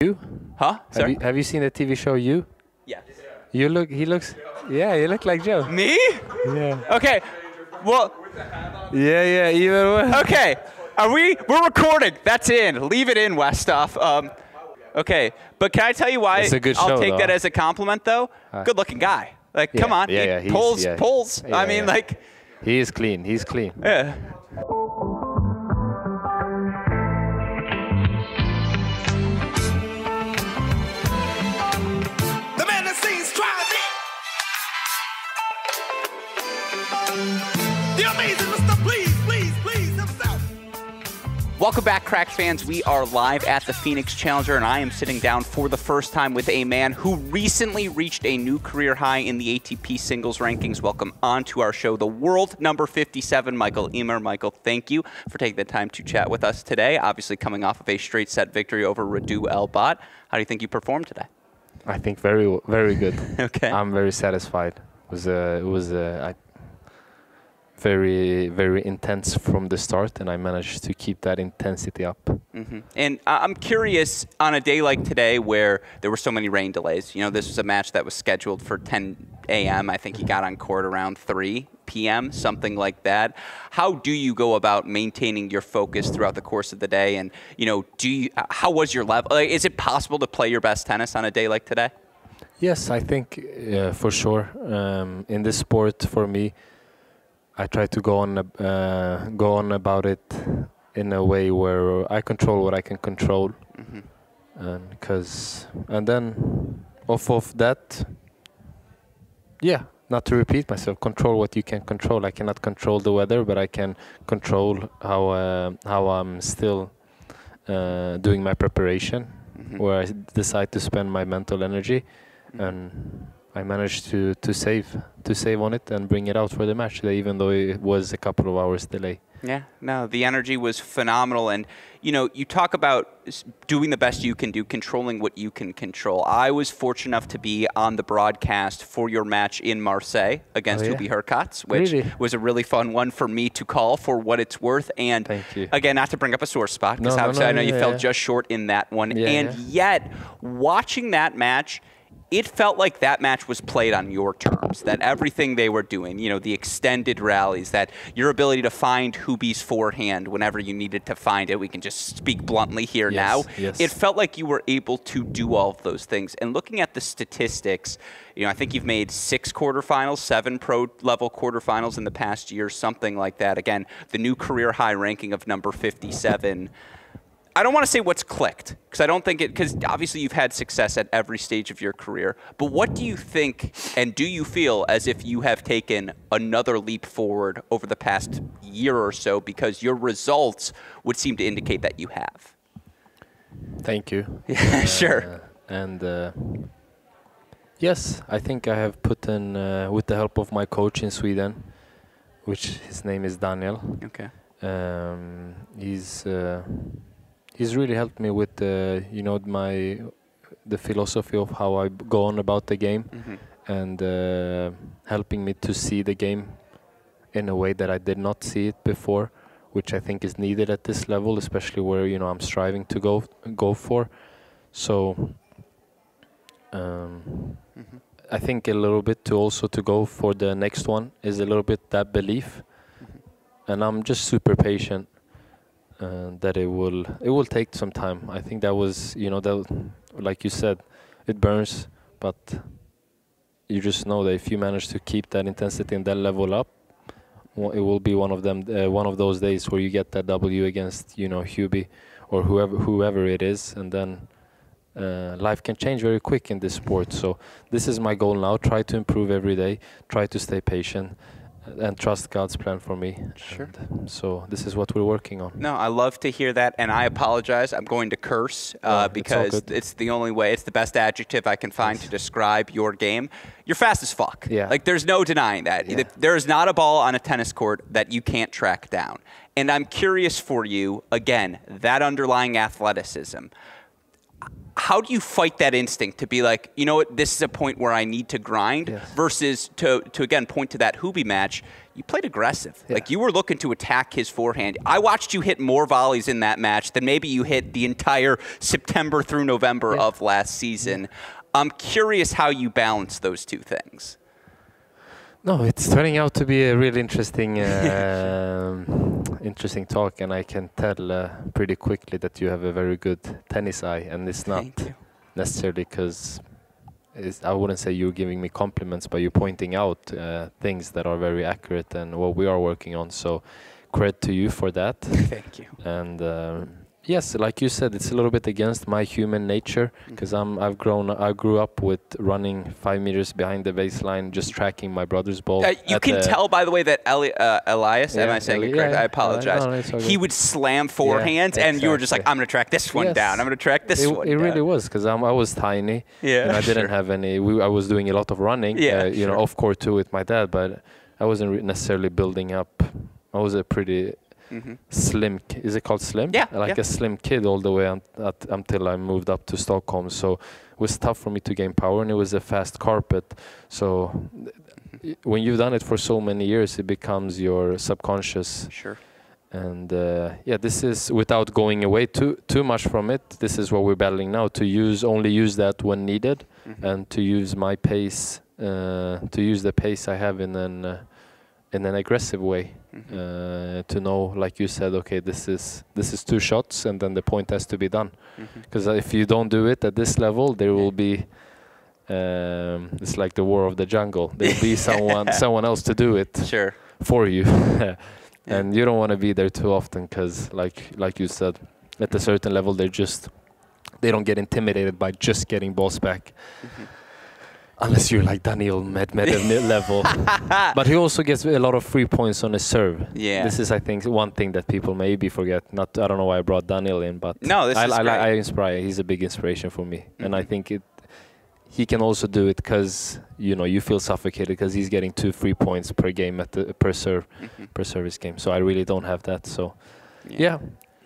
You? Huh? Sorry? Have you seen the TV show You? Yeah. He looks, yeah, you look like Joe. Me? Yeah. Okay. Well. Yeah, even. Okay. We're recording. That's in. Leave it in, Westhoff. Okay. But can I tell you why It's a good I'll show, take though. that as a compliment, though? Good-looking guy. Like, come on. Yeah, he pulls. Yeah, I mean, like. He is clean. He's clean. Yeah. Welcome back, Cracks fans. We are live at the Phoenix Challenger, and I am sitting down for the first time with a man who recently reached a new career high in the ATP singles rankings. Welcome onto our show, the world number 57, Mikael Ymer. Michael, thank you for taking the time to chat with us today. Obviously coming off of a straight set victory over Radu Elbot. How do you think you performed today? I think very, very good. Okay. I'm very satisfied. It was very, very intense from the start, and I managed to keep that intensity up. Mm-hmm. And I'm curious, on a day like today where there were so many rain delays, you know, this was a match that was scheduled for 10 a.m. I think he got on court around 3 p.m., something like that. How do you go about maintaining your focus throughout the course of the day? And, you know, how was your level? Like, is it possible to play your best tennis on a day like today? Yes, I think for sure. In this sport, for me, I try to go on about it in a way where I control what I can control, and then off of that, yeah, not to repeat myself, control what you can control. I cannot control the weather, but I can control how I'm still doing my preparation, where I decide to spend my mental energy, and I managed to save on it and bring it out for the match today, even though it was a couple of hours delay. Yeah, no, the energy was phenomenal. And, you know, you talk about doing the best you can do, controlling what you can control. I was fortunate enough to be on the broadcast for your match in Marseille against Hubie Hurkacz, which was a really fun one for me to call for what it's worth. And thank you. Again, not to bring up a sore spot, because obviously I know you fell just short in that one. Yet, watching that match, it felt like that match was played on your terms, that everything they were doing, you know, the extended rallies, that your ability to find Hubie's forehand whenever you needed to find it, we can just speak bluntly here now. Yes. It felt like you were able to do all of those things. And looking at the statistics, you know, I think you've made 6 quarterfinals, 7 pro-level quarterfinals in the past year, something like that. Again, the new career high ranking of number 57. I don't want to say what's clicked, because I don't think it, because obviously you've had success at every stage of your career, but what do you think, and do you feel as if you have taken another leap forward over the past year or so, because your results would seem to indicate that you have? Thank you. Sure. And yes, I think I have put in, with the help of my coach in Sweden, which his name is Daniel. Okay. He's really helped me with the philosophy of how I go on about the game, and helping me to see the game in a way that I did not see it before, which I think is needed at this level, especially where, you know, I'm striving to go for. So I think a little bit to go for the next one is a little bit that belief, and I'm just super patient. That it will take some time. I think that was, you know, that, like you said, it burns, but you just know that if you manage to keep that intensity and that level up, it will be one of those days where you get that W against, you know, Hubie or whoever it is, and then life can change very quick in this sport. So this is my goal now: try to improve every day, try to stay patient, and trust God's plan for me. Sure. And so this is what we're working on. No, I love to hear that, and I apologize. I'm going to curse because it's the only way. It's the best adjective I can find to describe your game. You're fast as fuck. Yeah. Like, there's no denying that. Yeah. There is not a ball on a tennis court that you can't track down. And I'm curious for you, again, that underlying athleticism. how do you fight that instinct to be like, you know what, this is a point where I need to grind, versus to again point to that Hubie match, you played aggressive. Like, you were looking to attack his forehand. I watched you hit more volleys in that match than maybe you hit the entire September through November of last season. I'm curious how you balance those two things. No, it's turning out to be a really interesting interesting talk, and I can tell pretty quickly that you have a very good tennis eye, and it's not necessarily because I wouldn't say you're giving me compliments, but you're pointing out things that are very accurate and what we are working on. So credit to you for that. Thank you. And yes, like you said, it's a little bit against my human nature, because I grew up with running 5 meters behind the baseline, just tracking my brother's ball. You can tell, by the way, that Elias, am I saying it correct? I apologize. He would slam forehands, and you were just like, I'm going to track this one down. I'm going to track this one down. It really was, because I was tiny. And I didn't have any. I was doing a lot of running, you know, off court too with my dad, but I wasn't necessarily building up. I was a pretty slim, is it called slim? Yeah. Like a slim kid all the way until I moved up to Stockholm. So it was tough for me to gain power, and it was a fast carpet. So when you've done it for so many years, it becomes your subconscious. Sure. And yeah, this is, without going away too much from it, this is what we're battling now, to only use that when needed, and to use my pace, to use the pace I have in an aggressive way, to know, like you said, okay, this is 2 shots, and then the point has to be done. Because if you don't do it at this level, there will be, it's like the war of the jungle. There will be someone else to do it for you. And you don't want to be there too often, because like you said, at a certain level, they don't get intimidated by just getting balls back. Unless you're like Daniil Medvedev level. But he also gets a lot of free points on his serve. Yeah. This is, I think, one thing that people maybe forget. I don't know why I brought Daniil in, but no, I inspire. He's a big inspiration for me. And I think he can also do it because, you know, you feel suffocated because he's getting 2 free points per game per service game. So I really don't have that. So, yeah.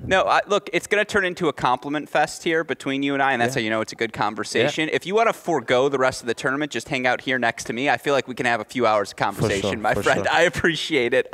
No, look, it's going to turn into a compliment fest here between you and I, and that's how you know it's a good conversation. If you want to forego the rest of the tournament, just hang out here next to me. I feel like we can have a few hours of conversation, my friend. I appreciate it.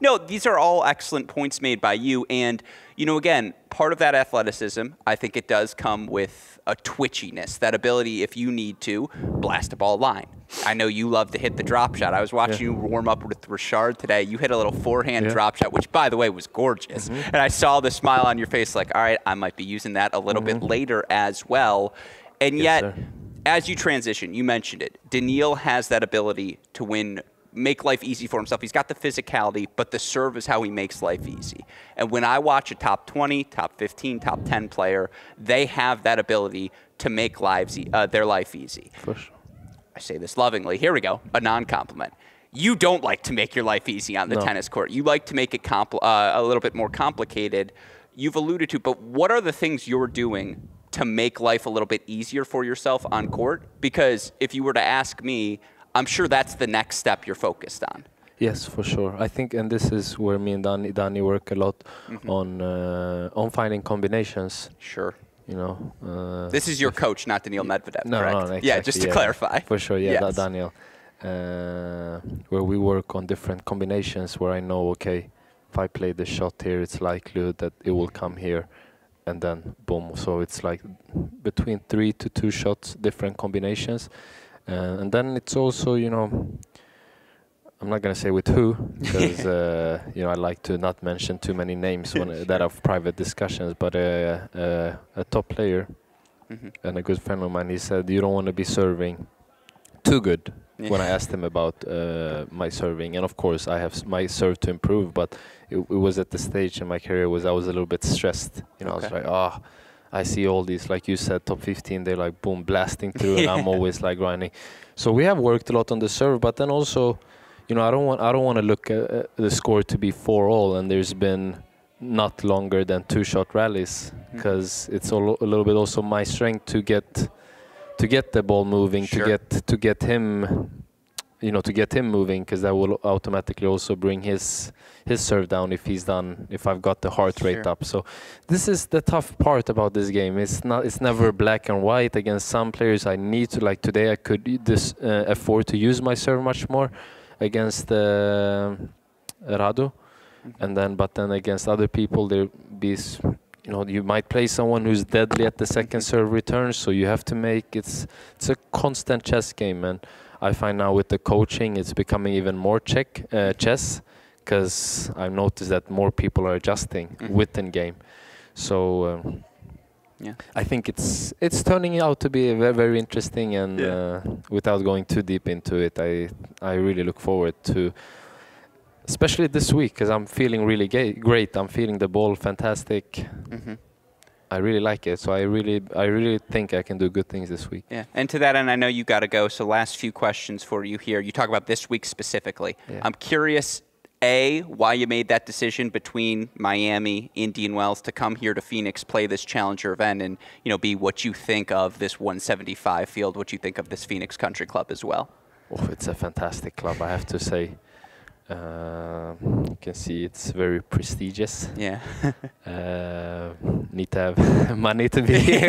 No, these are all excellent points made by you, and, you know, again, part of that athleticism, I think it does come with a twitchiness, that ability, if you need to, blast a ball line. I know you love to hit the drop shot. I was watching you warm up with Richard today. You hit a little forehand drop shot, which, by the way, was gorgeous. And I saw the smile on your face like, all right, I might be using that a little bit later as well. And yet, as you transition, you mentioned it, Daniil has that ability to make life easy for himself. He's got the physicality, but the serve is how he makes life easy. And when I watch a top 20, top 15, top 10 player, they have that ability to make their life easy. For sure. I say this lovingly. Here we go, a non-compliment. You don't like to make your life easy on the tennis court. You like to make it a little bit more complicated. You've alluded to, but what are the things you're doing to make life a little bit easier for yourself on court? Because if you were to ask me, I'm sure that's the next step you're focused on. Yes, for sure. I think, and this is where me and Danny work a lot on finding combinations. Sure. You know, this is your coach, not Daniil Medvedev, correct? No, exactly, yeah, just to clarify. For sure, yeah, Daniel. Where we work on different combinations, where I know, okay, if I play the shot here, it's likelihood that it will come here, and then boom. So it's like between 3 to 2 shots, different combinations. And then it's also, you know, I'm not going to say with who, because, you know, I like to not mention too many names that are private discussions, but a top player and a good friend of mine, he said, you don't want to be serving too good when I asked him about my serving. And, of course, I have my serve to improve, but it was at the stage in my career I was a little bit stressed. You know, I was like, I see all these, like you said, top 15, they're like, boom, blasting through, and I'm always like grinding. So we have worked a lot on the serve, but then also, you know, I don't want to look at the score to be 4-all, and there's been not longer than 2-shot rallies, because it's a little bit also my strength to get the ball moving, to get him to get him moving, because that will automatically also bring his serve down if I've got the heart rate up. So this is the tough part about this game. It's never black and white. Against some players I need to, like today I could afford to use my serve much more against Radu, but then against other people there be you might play someone who's deadly at the second serve return, so you have to make it's a constant chess game. And I find now with the coaching it's becoming even more chess, because I've noticed that more people are adjusting within game. So I think it's turning out to be very, very interesting, and without going too deep into it, I really look forward to, especially this week, because I'm feeling really great. I'm feeling the ball fantastic. I really like it, so I really think I can do good things this week. Yeah, and to that end, I know you got to go. So last few questions for you here. You talk about this week specifically. Yeah. I'm curious, A, why you made that decision between Miami, Indian Wells to come here to Phoenix, play this Challenger event, and B, what you think of this 175 field, what you think of this Phoenix Country Club as well. Oh, it's a fantastic club, I have to say. You can see it's very prestigious. Yeah. Need to have money to be here.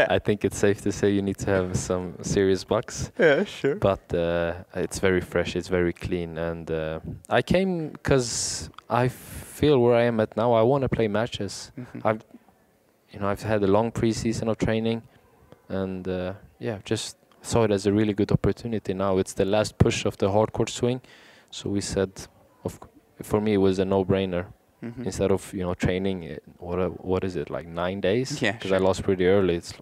I think it's safe to say you need to have some serious bucks. Yeah, sure. But it's very fresh, it's very clean, and I came because I feel where I am at now. I want to play matches. I've had a long preseason of training, and just saw it as a really good opportunity. Now it's the last push of the hardcourt swing. So we said, for me, it was a no-brainer. Instead of training, what is it, like 9 days? Yeah, because I lost pretty early. It's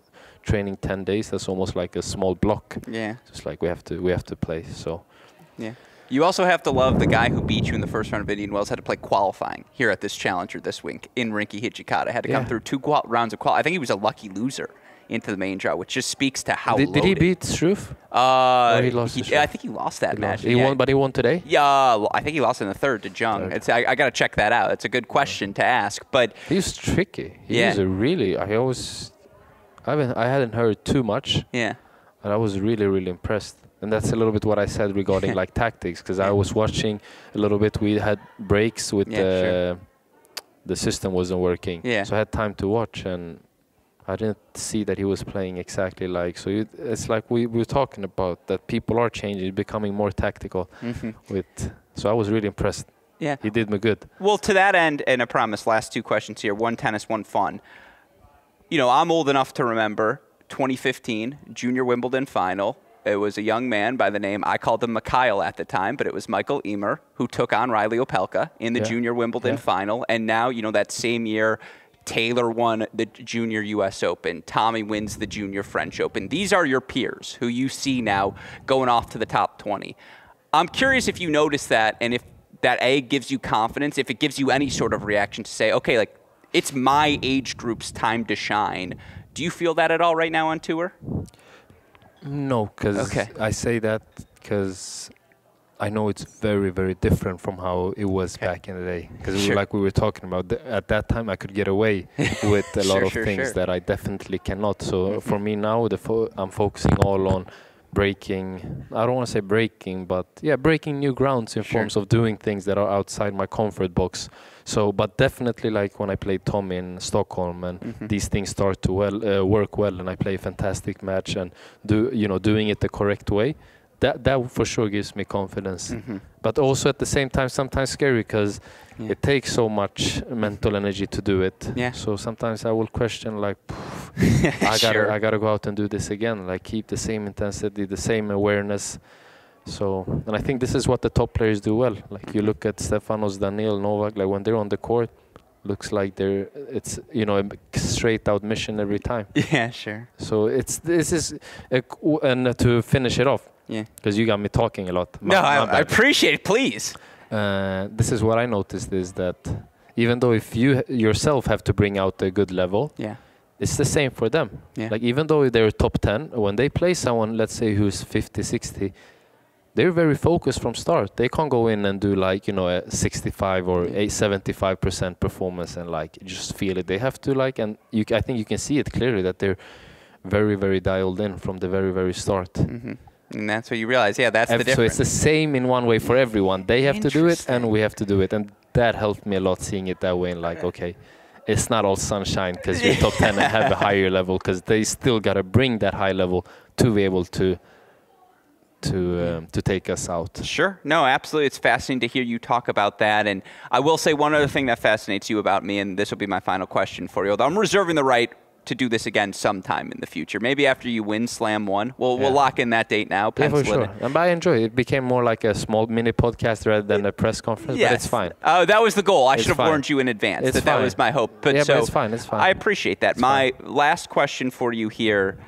training 10 days. That's almost like a small block. Yeah, just like we have to play. So yeah, you also have to love the guy who beat you in the first round of Indian Wells had to play qualifying here at this Challenger this week in Rinky Hijikata. Had to come through 2 rounds of qualifying. I think he was a lucky loser into the main draw, which just speaks to how Did he beat Struff? He lost I think he lost that match. He won, but he won today? Yeah, well, I think he lost in the third to Jung. I got to check that out. It's a good question to ask. But he was tricky. He was a really, I hadn't heard too much. Yeah. But I was really, really impressed. And that's a little bit what I said regarding like tactics, because I was watching a little bit. We had breaks with the system wasn't working. Yeah. So I had time to watch, and I didn't see that he was playing exactly like. So it's like we were talking about that people are changing, becoming more tactical. So I was really impressed. Yeah. He did me good. Well, to that end, and I promise, last 2 questions here, one tennis, one fun. I'm old enough to remember 2015 Junior Wimbledon final. It was a young man by the name, I called him Mikael at the time, but it was Mikael Ymer, who took on Riley Opelka in the Junior Wimbledon final. And now, that same year, Taylor won the Junior U.S. Open. Tommy wins the Junior French Open. These are your peers who you see now going off to the top 20. I'm curious if you notice that, and if that, A, gives you confidence, if it gives you any sort of reaction to say, okay, like, it's my age group's time to shine. Do you feel that at all right now on tour? No, because I say that because I know it's very, very different from how it was back in the day. Because like we were talking about, at that time I could get away with a lot of things that I definitely cannot. So for me now, I'm focusing all on breaking, I don't want to say breaking, but breaking new grounds in forms of doing things that are outside my comfort box. So, but definitely like when I played Tom in Stockholm and these things start to work well, and I play a fantastic match and doing it the correct way, that for sure gives me confidence. But also at the same time sometimes scary, because it takes so much mental energy to do it. So sometimes I will question like, I gotta go out and do this again, like keep the same intensity, the same awareness. So, and I think this is what the top players do well. Like you look at Stefanos, Daniil, Novak, like when they're on the court, looks like it's a straight out mission every time. Yeah, sure. So and to finish it off, because you got me talking a lot. I appreciate it, please. This is what I noticed is that even though if you yourself have to bring out a good level, it's the same for them. Like even though they're top 10, when they play someone, let's say who's 50, 60, they're very focused from start. They can't go in and do like, a 65 or a 75% performance and like just feel it. They have to like, and I think you can see it clearly that they're very, very dialed in from the very, very start. And that's what you realize. Yeah, that's the difference. So it's the same in one way for everyone. They have to do it, and we have to do it. And that helped me a lot, seeing it that way. And like, okay, it's not all sunshine because you're top 10 and have a higher level, because they still got to bring that high level to be able to take us out. Sure. No, absolutely. It's fascinating to hear you talk about that. And I will say one other thing that fascinates you about me, and this will be my final question for you, although I'm reserving the right to do this again sometime in the future. Maybe after you win Slam 1. We'll lock in that date now. Yeah, for sure. And I enjoy it. It became more like a small mini podcast rather than a press conference, but it's fine. That was the goal. I should have warned you in advance. That was my hope. But but it's fine. It's fine. I appreciate that. My last question for you here.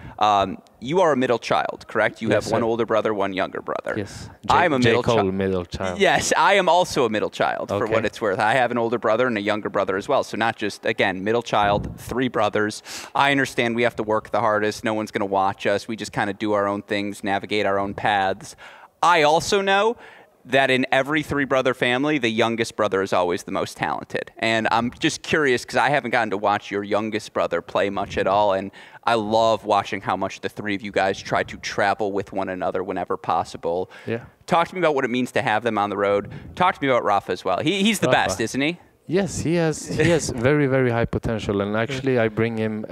You are a middle child, correct? You have one older brother, one younger brother. Yes. I'm a middle child. Yes, I am also a middle child, for what it's worth. I have an older brother and a younger brother as well. So not just, again, middle child, 3 brothers. I understand we have to work the hardest. No one's going to watch us. We just kind of do our own things, navigate our own paths. I also know that in every 3-brother family, the youngest brother is always the most talented. And I'm just curious, because I haven't gotten to watch your youngest brother play much at all, and I love watching how much the 3 of you guys try to travel with one another whenever possible. Yeah. Talk to me about what it means to have them on the road. Talk to me about Rafa as well. He's the best, isn't he? Yes, he has very, very high potential. And actually, I bring him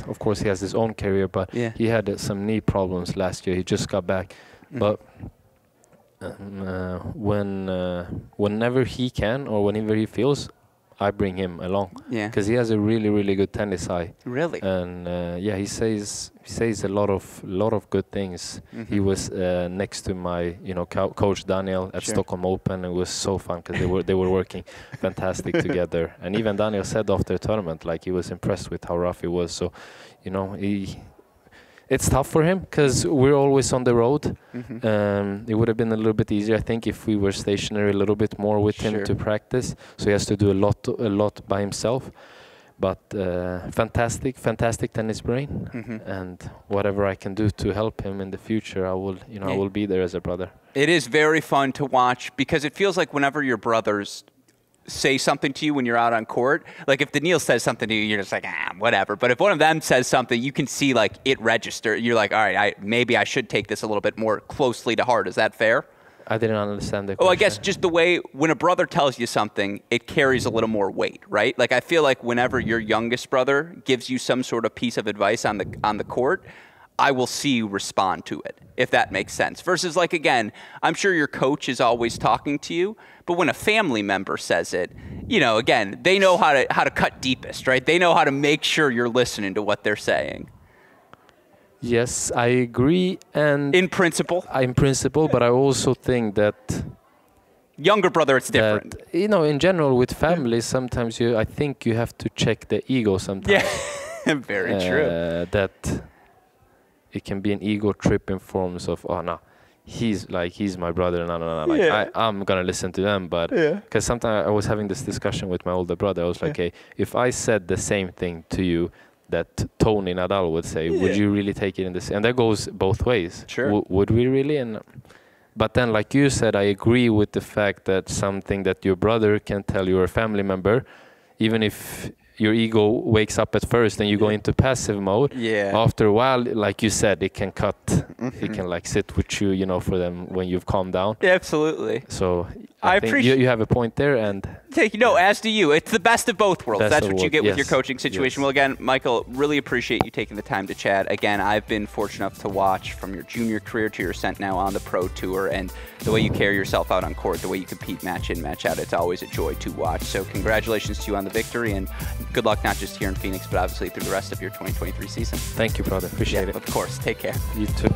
of course, he has his own career, but he had some knee problems last year. He just got back. But whenever he can or whenever he feels, I bring him along. Yeah. Because he has a really, really good tennis eye. Really. And he says a lot of good things. He was next to my coach Daniel at Stockholm Open. It was so fun because they were working fantastic together. And even Daniel said after the tournament, like, he was impressed with how rough he was. So, it's tough for him because we're always on the road. It would have been a little bit easier, I think, if we were stationary a little bit more with him to practice. So he has to do a lot by himself. But fantastic tennis brain, and whatever I can do to help him in the future, I will be there as a brother. It is very fun to watch because it feels like whenever your brothers say something to you when you're out on court, like if Daniil says something to you, you're just like, whatever. But if one of them says something, you can see like it register. You're like, all right, maybe I should take this a little bit more closely to heart. Is that fair? I didn't understand the question. Oh, I guess just the way when a brother tells you something, it carries a little more weight, right? Like I feel like whenever your youngest brother gives you some sort of piece of advice on the court, I will see you respond to it, if that makes sense. Versus like, again, I'm sure your coach is always talking to you, but when a family member says it, again, they know how to cut deepest, right? They know how to make sure you're listening to what they're saying. Yes, I agree. And in principle, but I also think that younger brother, it's different. In general with families, sometimes I think you have to check the ego sometimes. Yeah, very true. That it can be an ego trip in forms of, he's my brother. No. I'm gonna listen to them, but because sometimes I was having this discussion with my older brother. I was like, hey, if I said the same thing to you that Tony Nadal would say, would you really take it in this? And that goes both ways. Sure. Would we really? But then, like you said, I agree with the fact that something that your brother can tell your family member, even if your ego wakes up at first and you go into passive mode. Yeah. After a while, like you said, it can cut. It can like sit with you, for them when you've calmed down. Yeah, absolutely. So I appreciate you have a point there, and as do you. It's the best of both worlds. That's what you get with your coaching situation. Yes. Well, again, Mikael, really appreciate you taking the time to chat. Again, I've been fortunate enough to watch from your junior career to your ascent now on the pro tour, and the way you carry yourself out on court, the way you compete match in, match out. It's always a joy to watch. So congratulations to you on the victory, and good luck not just here in Phoenix, but obviously through the rest of your 2023 season. Thank you, brother. Appreciate it. Of course. Take care. You too.